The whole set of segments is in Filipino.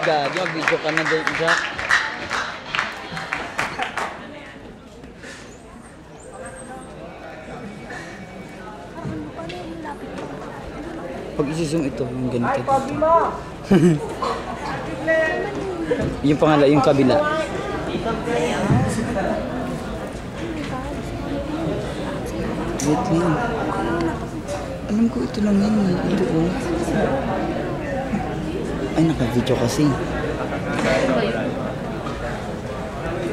Gagi, mag-video ka na doon, Jack. Pag isi-zoom ito, yung ganito. Yung pangalan, yung kabila. Wait lang. Alam ko ito lang yan. Ito oh. Ay, naka-video kasi.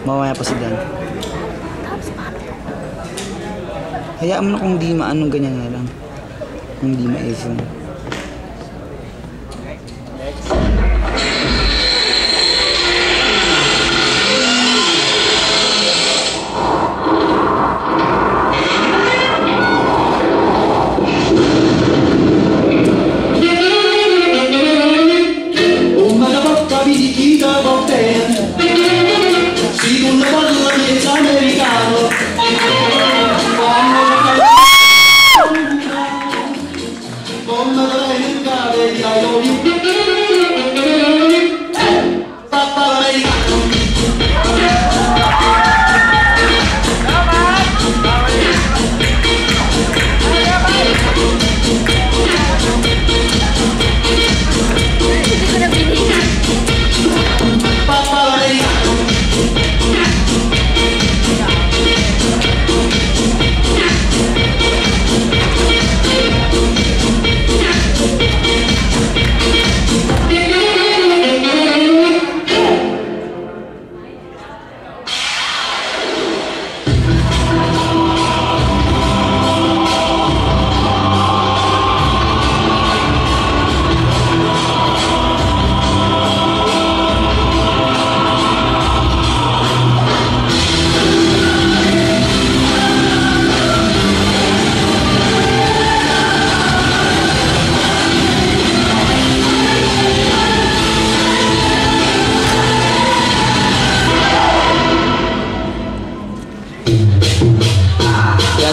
Mamaya pa si Dan. Hayaan mo na kung di maanong ganyan nga lang. Kung di ma-zoom.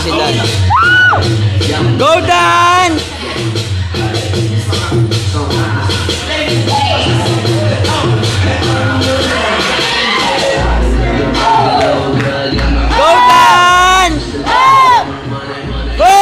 Si Dan. Go Dan! Go Dan! Go!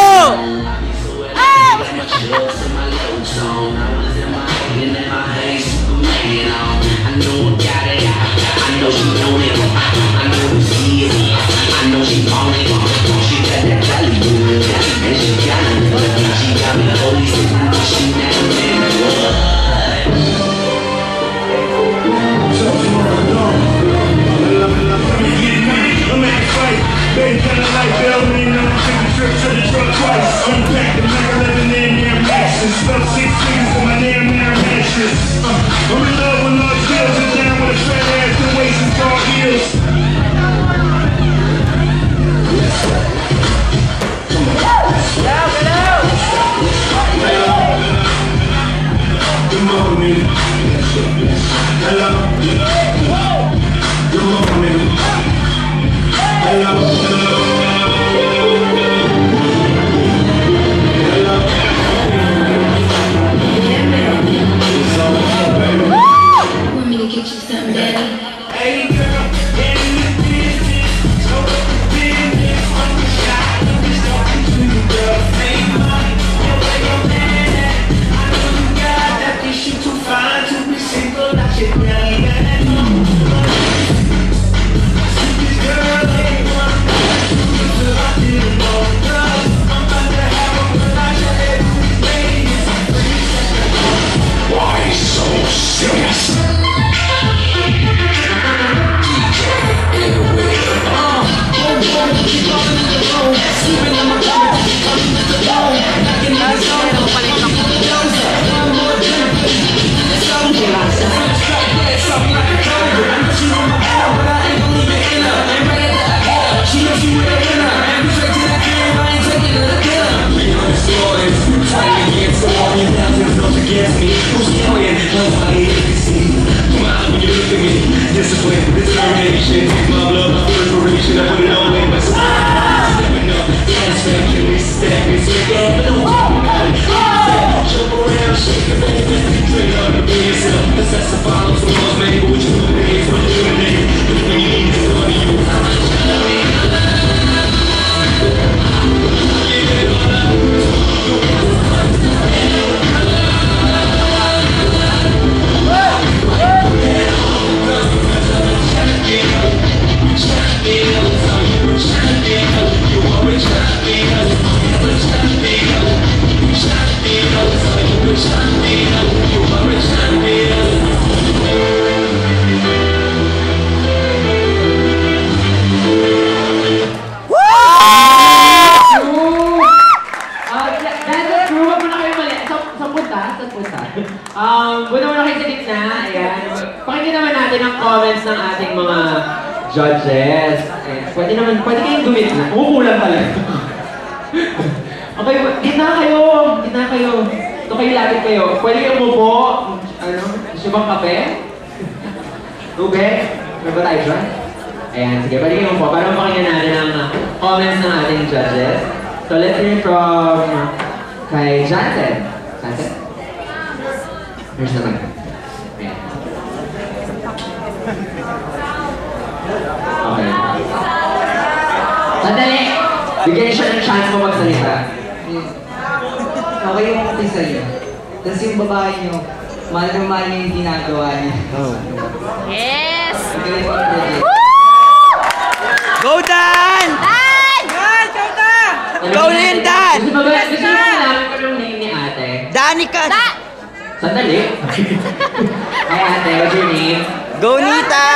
That's the follow. Buto mo na kayo sa gitna. Ayan. Pakinggan naman natin ang comments ng ating mga judges. Ayan. Pwede kayong gumitna. Umupo lang talaga. Okay, gitna kayo. Gitna kayo. Ito kayo lapit kayo. Pwede kayong umupo. Ano? Gusto bang kape? Tubig? May ba tayo dyan? Ayan, sige. Pwede kayong umupo. Para mapakinggan natin ang comments ng ating judges. So let's hear from kay Jansen. Jansen? Nurse naman. Ayan. Okay. Sandali! Bigyan siya ng chance mo magsalita. Okay yung kasi sa'yo. Tapos yung babae nyo, mahal na mahal niya yung ginagawa niya. Yes! Magaling yung project. Go, Dan! Go na yun, Dan! Gusto mo kailangan ko ng name ni ate? Danica! Sandali! Hi ate, what's your name? Go, Nita!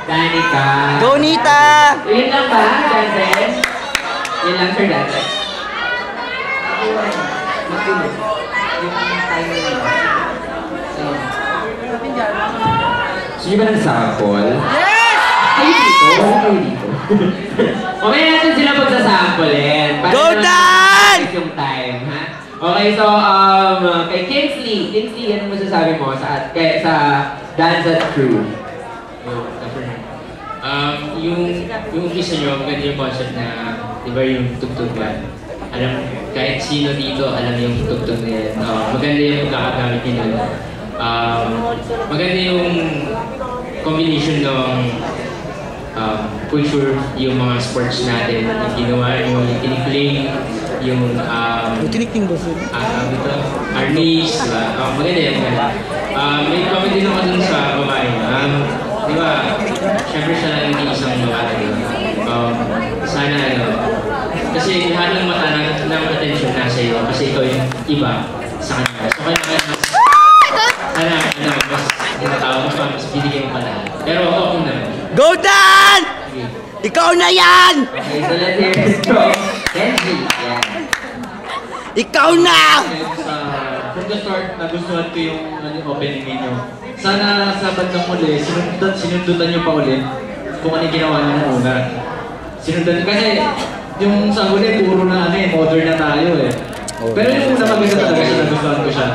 Danica. Go, Nita! Yun lang ba, Jansen? Yun lang, Sir Jansen. Magulo. Yung timing nila. Gusto niyo ba ng sample? Yes! Kayo dito? Kayo dito? Mamaya natin sila magsasample-in. Go, Dan! Yung time, ha? Okay, so, kay Kingsley. Kingsley, ano masasabi mo sa Dance at Crew? Yung umpisa nyo, maganda yung concept na, di ba yung tugtog ba? Alam, kahit sino dito, alam yung tugtog na yan. Maganda yung pagkakagamit nyo nun. Maganda yung combination ng culture, yung mga sports natin, yung ginawa nyo, yung tiniklay, yung Tinikting ba sila? ito, armies, diba? Maganda yan, maganda. May comment din ako dun sa babae. Di ba, syempre siya lang yung isang babae, di ba? Sana, kasi lahat ng mata ng attention nasa iyo, kasi ikaw yung iba sa kanila. So, kaya mas, sana, mas binigay mo pa lahat. Pero okay naman. Go, Dan! Okay. Ikaw na yan! Okay, so let's hear this from Kenji. Yeah. Ikaw na! From the start, nagustuhan ko yung opening ninyo. Sana sa bandang uli, sinundutan nyo pa ulit kung ano yung ginawa nyo nung una. Sinundan kasi yung sa huli, puro na modern na tayo eh. Pero yung una maganda talaga siya, nagustuhan ko siya.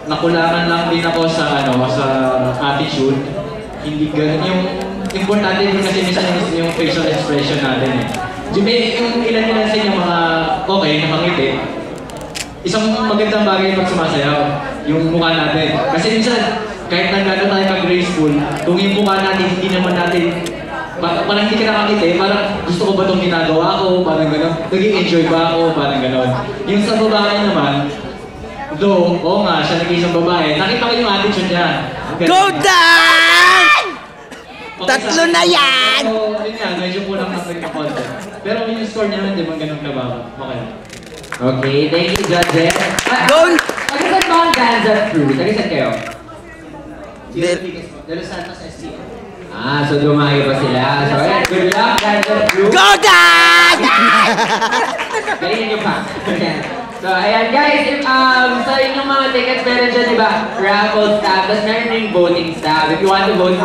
Nakulangan lang din ako sa sa attitude. Hindi ganun. Yung importante din kasi minsan yung facial expression natin eh. Yung ilan-ilan sa inyo mga okay, nakangiti. Isang magandang bagay pag sumasayaw, yung mukha natin. Kasi minsan, kahit nagano tayo ka-graceful, kung yung mukha natin, hindi naman natin, parang hindi ka nakakita parang gusto ko ba itong ginagawa ko, parang gano'n. Naging-enjoy ba ako, parang gano'n. Yung sa babae naman, though, oo nga, siya nag-iisang babae, nakita ko yung attitude niya. Go, Dan! Tatlo na yan! So, yun nga, medyo kulang na nagka-content. Pero yung score niya naman, di ba ganun kababa? Okay. Okay, thank you, judges. Go! Tagasan ba ang Dance at Crew? Tagasan kayo? De Los Santos ST. So dumayo pa sila. So, ayan, good luck, Dance at Crew. Go, Dan! Galingan nyo pa. Ayan. So, ayan guys, sa inyong mga tickets, meron dyan, di ba, raffle staff, tapos meron rin voting staff. If you want to vote for